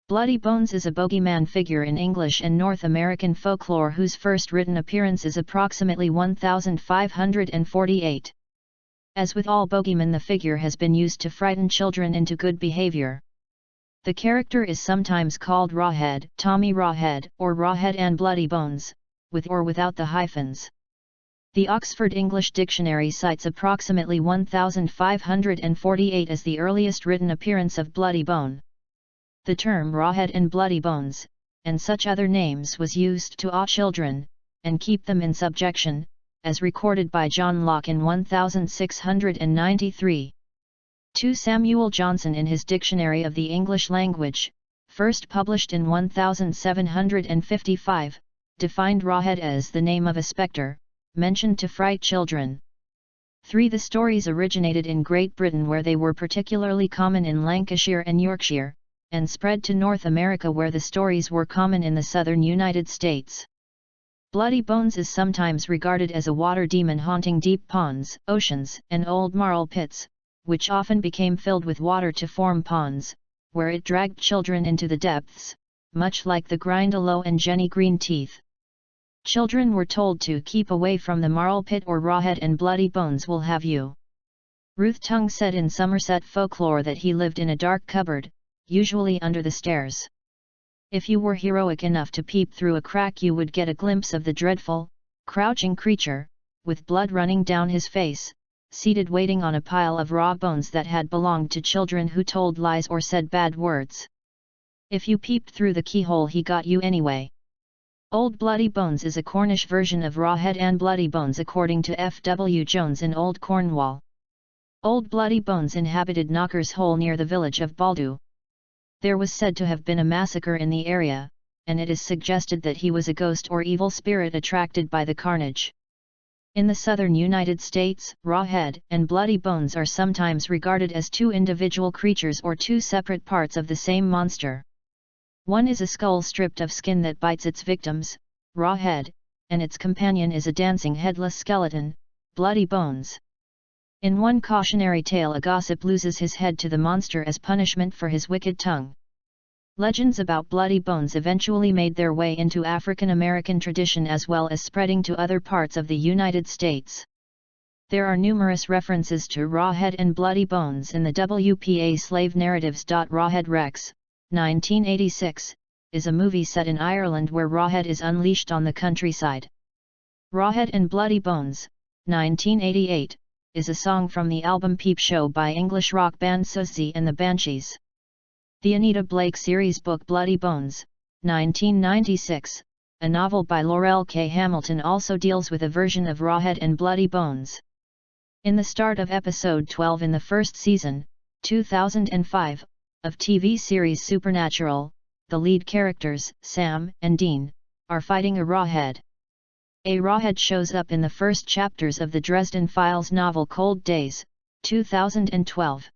Bloody Bones is a bogeyman figure in English and North American folklore whose first written appearance is approximately 1548. As with all bogeymen, the figure has been used to frighten children into good behavior. The character is sometimes called Rawhead, Tommy Rawhead, or Rawhead and Bloody Bones, with or without the hyphens. The Oxford English Dictionary cites approximately 1548 as the earliest written appearance of Bloody Bone. The term Rawhead and Bloody Bones, and such other names, was used to awe children, and keep them in subjection, as recorded by John Locke in 1693. 2 Samuel Johnson in his Dictionary of the English Language, first published in 1755, defined Rawhead as the name of a spectre, mentioned to fright children. 3 The stories originated in Great Britain, where they were particularly common in Lancashire and Yorkshire, and spread to North America, where the stories were common in the southern United States. Bloody Bones is sometimes regarded as a water demon haunting deep ponds, oceans, and old marl pits, which often became filled with water to form ponds, where it dragged children into the depths, much like the Grindylow and Jenny Green teeth. Children were told to keep away from the marl pit, or Rawhead and Bloody Bones will have you. Ruth Tongue said in Somerset folklore that he lived in a dark cupboard, usually under the stairs. If you were heroic enough to peep through a crack, you would get a glimpse of the dreadful, crouching creature, with blood running down his face, seated waiting on a pile of raw bones that had belonged to children who told lies or said bad words. If you peeped through the keyhole, he got you anyway. Old Bloody Bones is a Cornish version of Rawhead and Bloody Bones, according to F. W. Jones in Old Cornwall. Old Bloody Bones inhabited Knocker's Hole near the village of Baldu. There was said to have been a massacre in the area, and it is suggested that he was a ghost or evil spirit attracted by the carnage. In the southern United States, Rawhead and Bloody Bones are sometimes regarded as 2 individual creatures or 2 separate parts of the same monster. One is a skull stripped of skin that bites its victims, Rawhead, and its companion is a dancing headless skeleton, Bloody Bones. In one cautionary tale, a gossip loses his head to the monster as punishment for his wicked tongue. Legends about Bloody Bones eventually made their way into African American tradition, as well as spreading to other parts of the United States. There are numerous references to Rawhead and Bloody Bones in the WPA slave narratives. Rawhead Rex, 1986, is a movie set in Ireland where Rawhead is unleashed on the countryside. Rawhead and Bloody Bones, 1988, is a song from the album Peep Show by English rock band Susie and the Banshees. The Anita Blake series book Bloody Bones, 1996, a novel by Laurel K. Hamilton, also deals with a version of Rawhead and Bloody Bones. In the start of episode 12 in the first season, 2005, of TV series Supernatural, the lead characters, Sam and Dean, are fighting a Rawhead. A Rawhead shows up in the first chapters of the Dresden Files novel Cold Days, 2012.